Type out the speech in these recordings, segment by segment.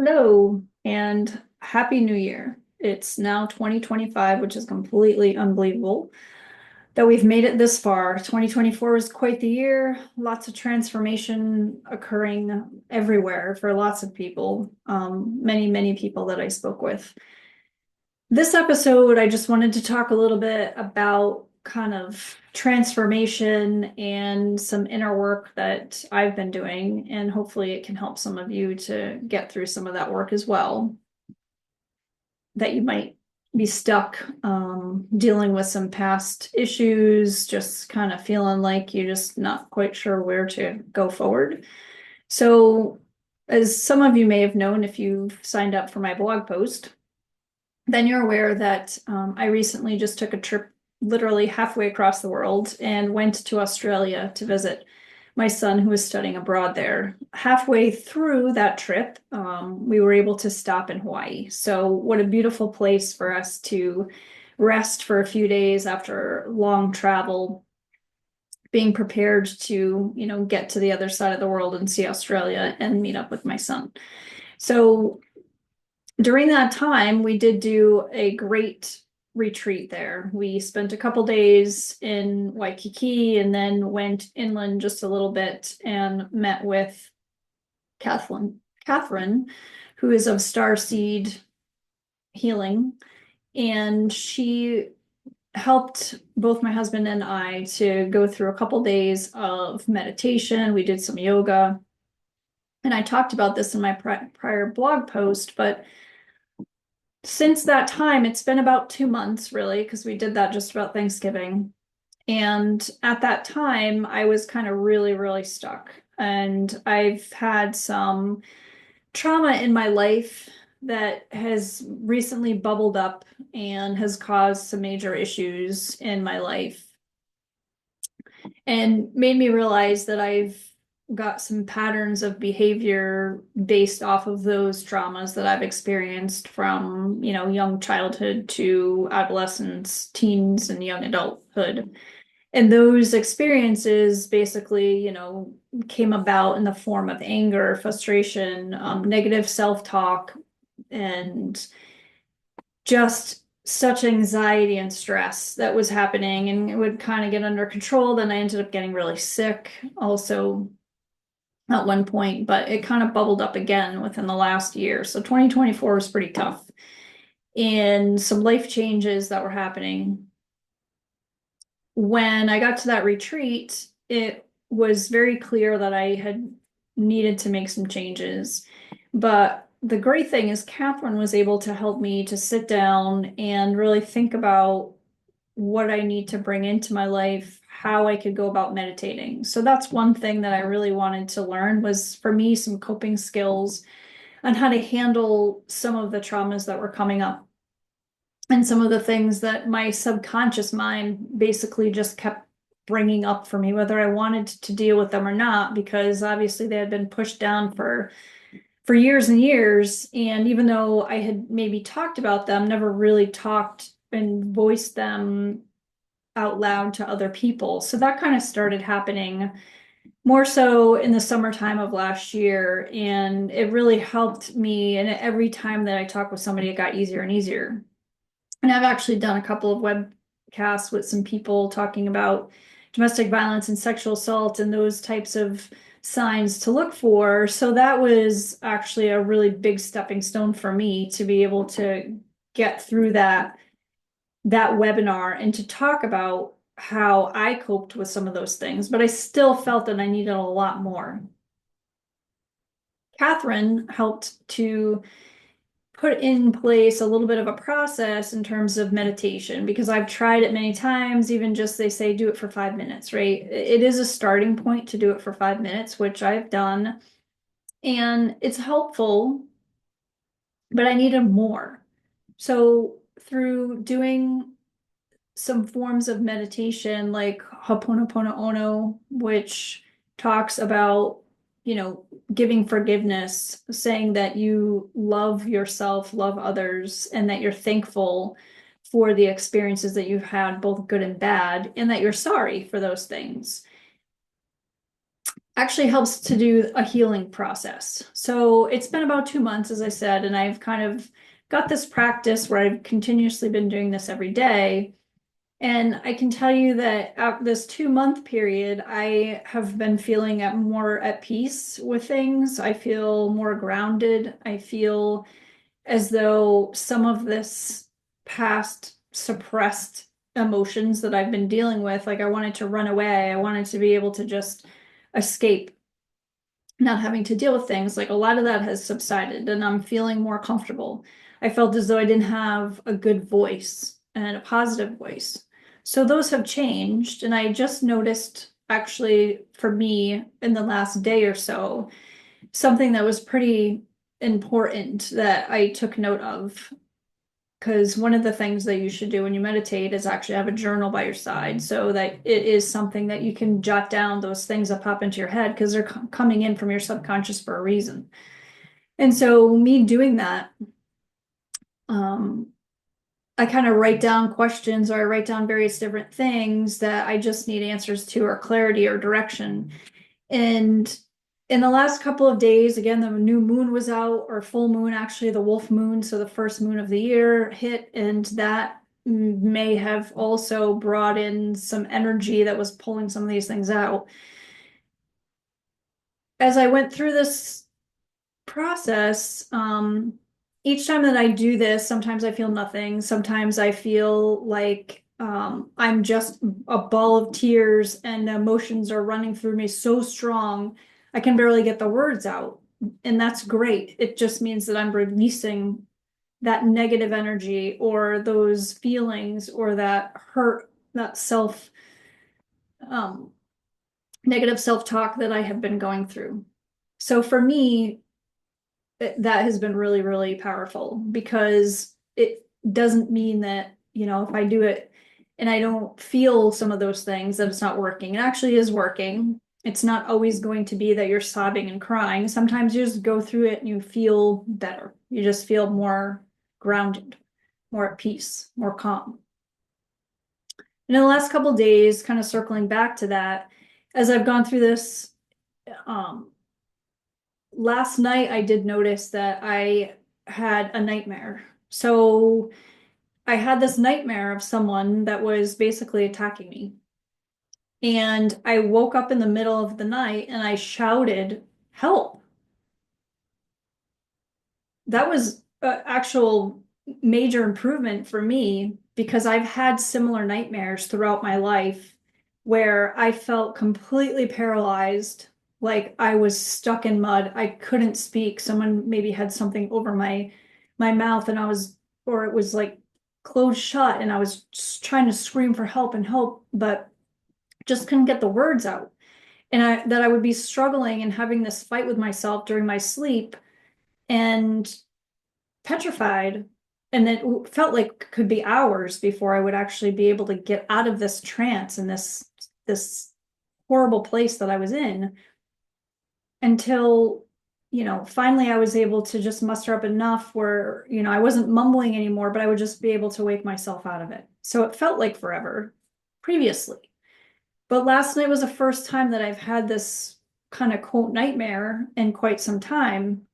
Hello and Happy New Year. It's now 2025, which is completely unbelievable that we've made it this far. 2024 was quite the year, lots of transformation occurring everywhere for lots of people, many people that I spoke with. This episode, I just wanted to talk a little bit about kind of transformation and some inner work that I've been doing, and hopefully it can help some of you to get through some of that work as well. That you might be stuck dealing with some past issues, just kind of feeling like you're just not quite sure where to go forward. So, as some of you may have known, if you've signed up for my blog post, then you're aware that I recently just took a trip literally halfway across the world and went to Australia to visit my son who was studying abroad there. Halfway through that trip, we were able to stop in Hawaii. So, what a beautiful place for us to rest for a few days after long travel, being prepared to, get to the other side of the world and see Australia and meet up with my son. So, during that time, we did do a great retreat there. We spent a couple days in Waikiki and then went inland just a little bit and met with Catherine, who is of Star Seed Healing, and she helped both my husband and I to go through a couple days of meditation. We did some yoga, and I talked about this in my prior blog post, but since that time, it's been about 2 months, really, because we did that just about Thanksgiving. And at that time, I was kind of really stuck. And I've had some trauma in my life that has recently bubbled up and has caused some major issues in my life and made me realize that I've got some patterns of behavior based off of those traumas that I've experienced from, young childhood to adolescence, teens, and young adulthood. And those experiences basically, came about in the form of anger, frustration, negative self-talk, and just such anxiety and stress that was happening, and it would kind of get under control. Then I ended up getting really sick also at one point, but it kind of bubbled up again within the last year. So 2024 was pretty tough. And some life changes that were happening. When I got to that retreat, it was very clear that I had needed to make some changes. But the great thing is Catherine was able to help me to sit down and really think about what I need to bring into my life, how I could go about meditating. So that's one thing that I really wanted to learn, was for me some coping skills on how to handle some of the traumas that were coming up and some of the things that my subconscious mind basically just kept bringing up for me, whether I wanted to deal with them or not, because obviously they had been pushed down for years and years. And even though I had maybe talked about them, never really talked and voiced them out loud to other people. So that kind of started happening more so in the summertime of last year. And it really helped me. And every time that I talked with somebody, it got easier and easier. And I've actually done a couple of webcasts with some people talking about domestic violence and sexual assault and those types of signs to look for. So that was actually a really big stepping stone for me to be able to get through that webinar and to talk about how I coped with some of those things, but I still felt that I needed a lot more. Catherine helped to put in place a little bit of a process in terms of meditation, because I've tried it many times. Even just, they say do it for 5 minutes, right? It is a starting point to do it for 5 minutes, which I've done, and it's helpful, but I needed more. So through doing some forms of meditation like Ho'oponopono, which talks about, giving forgiveness, saying that you love yourself, love others, and that you're thankful for the experiences that you've had, both good and bad, and that you're sorry for those things. actually helps to do a healing process. So it's been about 2 months, as I said, and I've kind of got this practice where I've continuously been doing this every day. And I can tell you that at this 2 month period, I have been feeling more at peace with things. I feel more grounded. I feel as though some of this past suppressed emotions that I've been dealing with, like I wanted to run away, I wanted to be able to just escape not having to deal with things, like a lot of that has subsided and I'm feeling more comfortable. I felt as though I didn't have a good voice and a positive voice. So those have changed. And I just noticed, actually, for me in the last day or so, something that was pretty important that I took note of. Because one of the things that you should do when you meditate is actually have a journal by your side so that it is something that you can jot down those things that pop into your head because they're coming in from your subconscious for a reason. And so, me doing that, um, I kind of write down questions or I write down various different things that I just need answers to or clarity or direction. And in the last couple of days, again, the new moon was out, or full moon, actually, the wolf moon. So the first moon of the year hit, and that may have also brought in some energy that was pulling some of these things out. As I went through this process, each time that I do this, sometimes I feel nothing. Sometimes I feel like I'm just a ball of tears and the emotions are running through me so strong, I can barely get the words out. And that's great. It just means that I'm releasing that negative energy or those feelings or that hurt, that um, negative self-talk that I have been going through. So for me, that has been really, really powerful because it doesn't mean that, if I do it and I don't feel some of those things, that it's not working. It actually is working. It's not always going to be that you're sobbing and crying. Sometimes you just go through it and you feel better. You just feel more grounded, more at peace, more calm. And in the last couple of days, kind of circling back to that, as I've gone through this, um, last night I did notice that I had a nightmare. So I had this nightmare of someone that was basically attacking me. And I woke up in the middle of the night and I shouted, "Help." That was an actual major improvement for me because I've had similar nightmares throughout my life where I felt completely paralyzed, like I was stuck in mud. I couldn't speak. Someone maybe had something over my mouth and or it was like closed shut and I was just trying to scream for help and help, but just couldn't get the words out. And that I would be struggling and having this fight with myself during my sleep and petrified. And it felt like could be hours before I would actually be able to get out of this trance and this horrible place that I was in until, finally I was able to just muster up enough where, I wasn't mumbling anymore, but I would just be able to wake myself out of it. So it felt like forever previously. But last night was the first time that I've had this kind of quote nightmare in quite some time.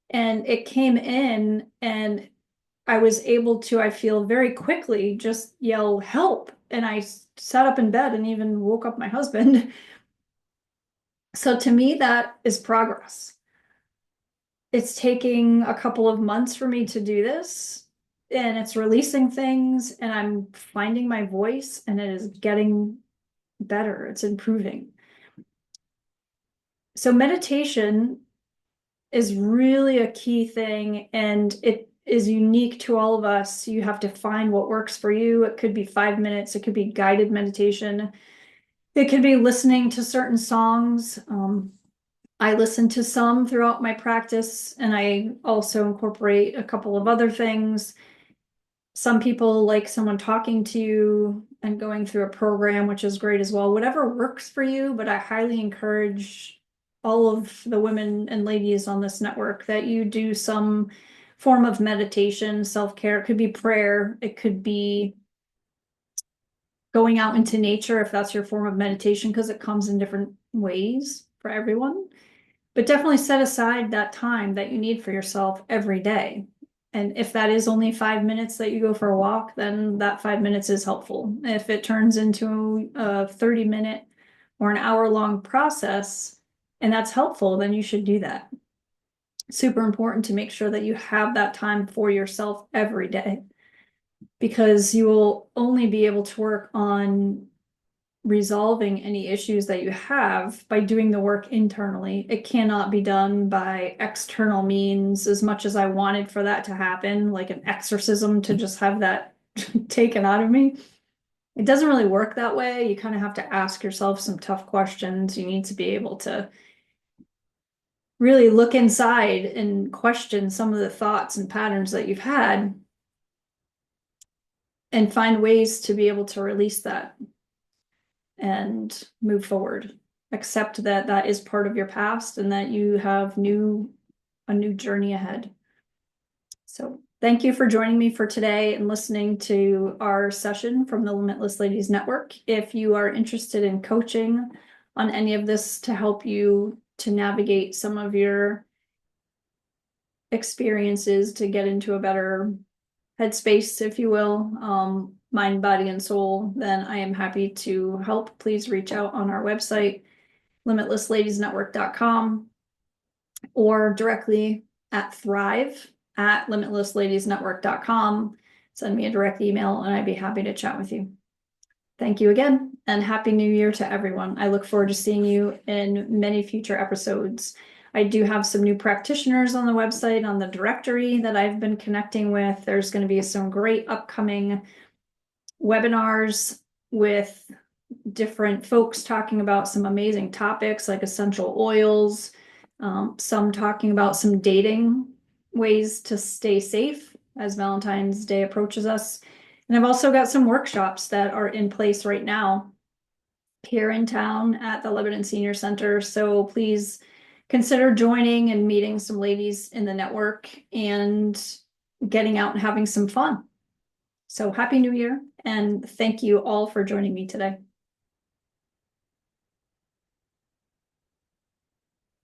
And it came in and I was able to, I feel very quickly just yell help. And I sat up in bed and even woke up my husband. So to me, that is progress. It's taking a couple of months for me to do this and it's releasing things and I'm finding my voice and it is getting better. It's improving. So meditation is really a key thing and it is unique to all of us. You have to find what works for you. It could be 5 minutes, it could be guided meditation, it could be listening to certain songs. I listen to some throughout my practice, and I also incorporate a couple of other things. Some people like someone talking to you and going through a program, which is great as well. Whatever works for you, but I highly encourage all of the women and ladies on this network that you do some form of meditation, self-care. It could be prayer, it could be going out into nature if that's your form of meditation, because it comes in different ways. for everyone. But definitely set aside that time that you need for yourself every day. And if that is only 5 minutes that you go for a walk, then that 5 minutes is helpful. If it turns into a 30-minute or an hour-long process and that's helpful, then you should do that. Super important to make sure that you have that time for yourself every day, because you will only be able to work on resolving any issues that you have by doing the work internally. It cannot be done by external means, as much as I wanted for that to happen, like an exorcism to just have that taken out of me. It doesn't really work that way. You kind of have to ask yourself some tough questions. You need to be able to really look inside and question some of the thoughts and patterns that you've had and find ways to be able to release that and move forward. Accept that that is part of your past and that you have a new journey ahead. So thank you for joining me for today and listening to our session from the Limitless Ladies Network. If you are interested in coaching on any of this to help you to navigate some of your experiences to get into a better headspace, if you will, mind, body, and soul, then I am happy to help. Please reach out on our website, limitlessladiesnetwork.com, or directly at thrive@limitlessladiesnetwork.com. Send me a direct email and I'd be happy to chat with you. Thank you again, and Happy New Year to everyone. I look forward to seeing you in many future episodes. I do have some new practitioners on the website, on the directory that I've been connecting with. There's going to be some great upcoming webinars with different folks talking about some amazing topics like essential oils, some talking about some dating ways to stay safe as Valentine's Day approaches us. And I've also got some workshops that are in place right now here in town at the Lebanon Senior Center. So please consider joining and meeting some ladies in the network and getting out and having some fun. So Happy New Year, and thank you all for joining me today.